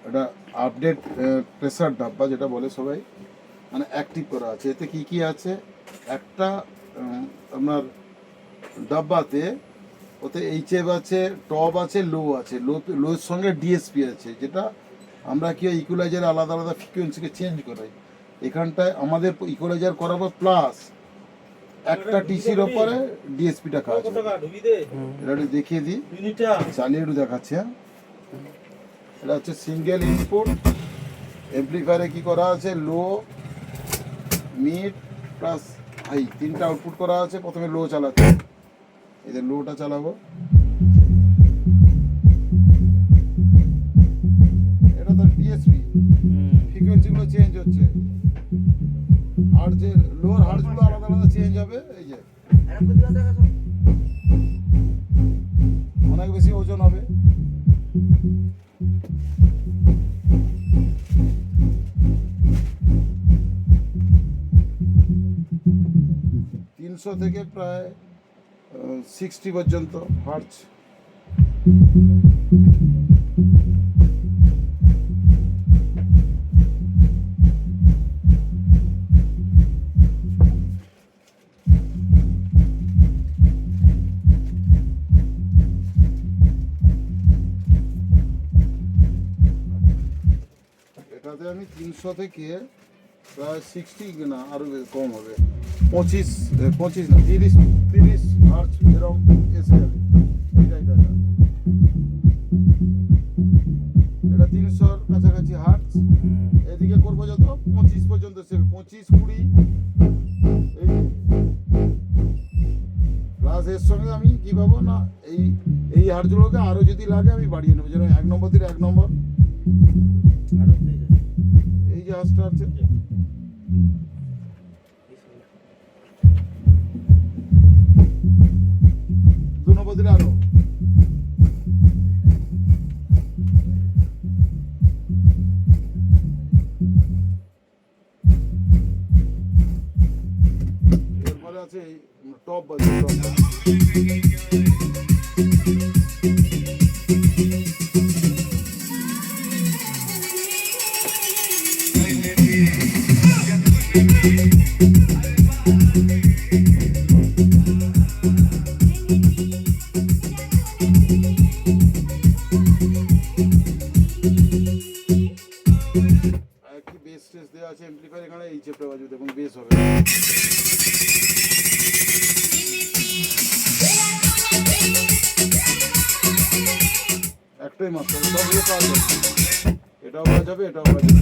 এটা update pressure ডাব্বা যেটা বলে সবাই, মানে অ্যাক্টিভ করা আছে। এতে কি কি আছে, একটা আপনার ডাব্বাতে ওতে এইচএফ আছে, টপ আছে, লো আছে। লোর সঙ্গে ডিএসপি আছে, যেটা আমরা কি ইকুয়ালাইজার আলাদা আলাদা ফ্রিকোয়েন্সিকে চেঞ্জ করাই। এখানটায় আমাদের ইকুয়ালাইজার করাবো প্লাস একটা টিসির ওপরে ডিএসপিটা কাজ হবে। এটা একটু দেখিয়ে দিই, চালিয়ে একটু দেখাচ্ছি। হ্যাঁ, এটা হচ্ছে সিঙ্গেল ইনপুট অ্যাম্প্লিফায়ারে কি করা আছে, লো, মিড প্লাস হাই, তিনটা আউটপুট করা আছে। প্রথমে লো চালাচ্ছে, এই যে লোটা চালাবো, এটা তো ডিএসপি, ফ্রিকোয়েন্সিগুলো চেঞ্জ হচ্ছে, আর যে লোয়ার হার্টসগুলো আলাদা আলাদা চেঞ্জ হবে। এই যে অনেক বেশি ওজন হবে। তিনশো থেকে প্রায় 60 পর্যন্ত হার্টস। এটাতে আমি 300 থেকে প্রায় 60 না আরো কম হবে, 25 না 30 হার্টস এরকম এসে যাবে। এটা 300-র কাছাকাছি হার্টস। এদিকে করবো যত 25 পর্যন্ত সেবে, 25-20 এই প্লাস। এর সঙ্গে আমি কি পাবো না, এই হার্টসগুলোকে আরো যদি লাগে আমি বাড়িয়ে নেবো। যেন 1 নম্বর থেকে 1 নম্বর এই যে হার্টসটা আছে, দু নম্বর দিলে আরো। এরপরে আছে টপ বাজে, একটি বেস টেস্ট দেওয়া আছে অ্যাম্প্লিফায়ার। এখানে এই চেপটা বাজবে, দেখুন বেস হবে। একটাই মাত্র, সব ইয়ে পাওয়া যাবে, এটাও বাজাবে, এটাও বাজাবে।